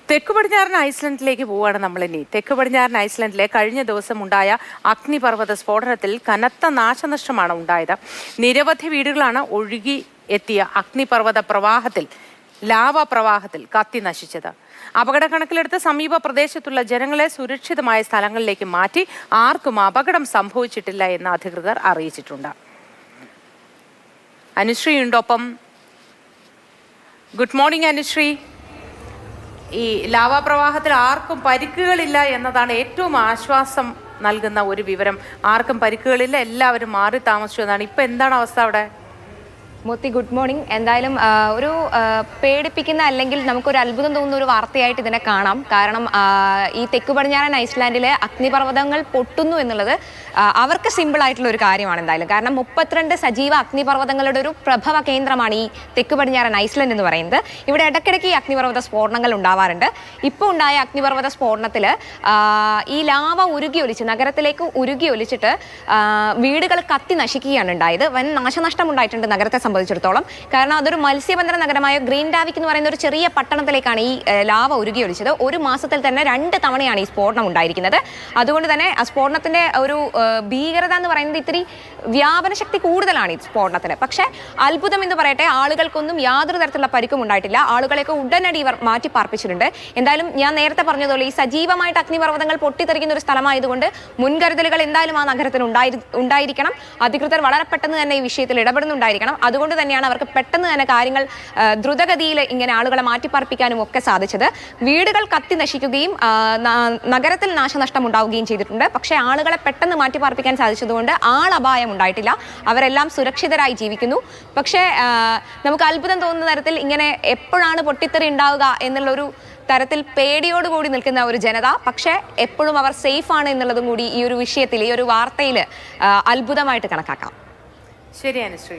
തെക്ക് പടിഞ്ഞാറൻ ഐസ്ലൻഡിലേക്ക് പോവുകയാണ് നമ്മളിനി. തെക്ക് പടിഞ്ഞാറൻ ഐസ്ലൻഡിലെ കഴിഞ്ഞ ദിവസം ഉണ്ടായ അഗ്നിപർവ്വത സ്ഫോടനത്തിൽ കനത്ത നാശനഷ്ടമാണ് ഉണ്ടായത്. നിരവധി വീടുകളാണ് ഒഴുകി എത്തിയ അഗ്നിപർവ്വത ലാവ പ്രവാഹത്തിൽ കത്തി നശിച്ചത്. അപകട കണക്കിലെടുത്ത് സമീപ പ്രദേശത്തുള്ള ജനങ്ങളെ സുരക്ഷിതമായ സ്ഥലങ്ങളിലേക്ക് മാറ്റി. ആർക്കും അപകടം സംഭവിച്ചിട്ടില്ല എന്ന് അധികൃതർ അറിയിച്ചിട്ടുണ്ട്. അനുശ്രീ ഉണ്ടൊപ്പം. Good morning Anushree. ഈ ലാവാപ്രവാഹത്തിൽ ആർക്കും പരിക്കുകളില്ല എന്നതാണ് ഏറ്റവും ആശ്വാസം നൽകുന്ന ഒരു വിവരം. ആർക്കും പരിക്കുകളില്ല, എല്ലാവരും മാറി താമസിച്ചു എന്നാണ്. ഇപ്പൊ എന്താണ് അവസ്ഥ അവിടെ? Moti, good morning. എന്തായാലും ഒരു പേടിപ്പിക്കുന്ന അല്ലെങ്കിൽ നമുക്കൊരു അത്ഭുതം തോന്നുന്ന ഒരു വാർത്തയായിട്ട് ഇതിനെ കാണാം. കാരണം ഈ തെക്ക് പടിഞ്ഞാറൻ ഐസ്ലാൻഡിലെ അഗ്നിപർവ്വതങ്ങൾ പൊട്ടുന്നു എന്നുള്ളത് അവർക്ക് സിമ്പിൾ ആയിട്ടുള്ള ഒരു കാര്യമാണ് എന്തായാലും. കാരണം 32 സജീവ അഗ്നിപർവ്വതങ്ങളുടെ ഒരു പ്രഭവ കേന്ദ്രമാണ് ഈ തെക്ക് പടിഞ്ഞാറൻ ഐസ്ലാൻഡ് എന്ന് പറയുന്നത്. ഇവിടെ ഇടയ്ക്കിടയ്ക്ക് ഈ അഗ്നിപർവ്വത സ്ഫോടനങ്ങൾ ഉണ്ടാവാറുണ്ട്. ഇപ്പോൾ ഉണ്ടായ അഗ്നിപർവ്വത സ്ഫോടനത്തിൽ ഈ ലാവ നഗരത്തിലേക്ക് ഉരുകി ഒലിച്ചിട്ട് വീടുകൾ കത്തി നശിക്കുകയാണ് ഉണ്ടായത്. വൻ നാശനഷ്ടം ഉണ്ടായിട്ടുണ്ട് നഗരത്തെ സംബന്ധിച്ചിടത്തോളം. കാരണം അതൊരു മത്സ്യബന്ധന നഗരമായ ഗ്രീൻ ഡാവിക് എന്ന് പറയുന്ന ഒരു ചെറിയ പട്ടണത്തിലേക്കാണ് ഈ ലാവ ഉരുകി ഒലിച്ചത്. ഒരു മാസത്തിൽ തന്നെ 2 തവണയാണ് ഈ സ്ഫോടനം ഉണ്ടായിരിക്കുന്നത്. അതുകൊണ്ട് തന്നെ ആ സ്ഫോടനത്തിന്റെ ഒരു ഭീകരത എന്ന് പറയുന്നത് ഇത്തിരി വ്യാപന ശക്തി കൂടുതലാണ് ഈ സ്ഫോടനത്തിന്. പക്ഷേ അത്ഭുതം എന്ന് പറയട്ടെ, ആളുകൾക്കൊന്നും യാതൊരു തരത്തിലുള്ള പരിക്കും ഉണ്ടായിട്ടില്ല. ആളുകളെയൊക്കെ ഉടനടി ഇവർ മാറ്റി പാർപ്പിച്ചിട്ടുണ്ട്. എന്തായാലും ഞാൻ നേരത്തെ പറഞ്ഞതുപോലെ ഈ സജീവമായിട്ട് അഗ്നിപർവ്വതങ്ങൾ പൊട്ടിത്തെറിക്കുന്ന ഒരു സ്ഥലമായതുകൊണ്ട് മുൻകരുതലുകൾ എന്തായാലും ആ നഗരത്തിന് ഉണ്ടായിരിക്കണം. അധികൃതർ വളരെ പെട്ടെന്ന് തന്നെ ഈ വിഷയത്തിൽ ഇടപെടുന്നുണ്ടായിരിക്കണം. അതുകൊണ്ട് തന്നെയാണ് അവർക്ക് പെട്ടെന്ന് തന്നെ കാര്യങ്ങൾ ദ്രുതഗതിയിൽ ഇങ്ങനെ ആളുകളെ മാറ്റിപ്പാർപ്പിക്കാനും ഒക്കെ സാധിച്ചത്. വീടുകൾ കത്തി നശിക്കുകയും നഗരത്തിൽ നാശനഷ്ടം ഉണ്ടാവുകയും ചെയ്തിട്ടുണ്ട്. പക്ഷേ ആളുകളെ പെട്ടെന്ന് മാറ്റിപ്പാർപ്പിക്കാൻ സാധിച്ചതുകൊണ്ട് ആളപായം ഉണ്ടായിട്ടില്ല. അവരെല്ലാം സുരക്ഷിതരായി ജീവിക്കുന്നു. പക്ഷേ നമുക്ക് അത്ഭുതം തോന്നുന്ന തരത്തിൽ ഇങ്ങനെ എപ്പോഴാണ് പൊട്ടിത്തെറി ഉണ്ടാവുക എന്നുള്ളൊരു തരത്തിൽ പേടിയോടുകൂടി നിൽക്കുന്ന ഒരു ജനത. പക്ഷേ എപ്പോഴും അവർ സേഫ് ആണ് എന്നുള്ളതും കൂടി ഈ ഒരു വിഷയത്തിൽ, ഈ ഒരു വാർത്തയിൽ അത്ഭുതമായിട്ട് കണക്കാക്കാം. ശരിയാണ് ശ്രീ.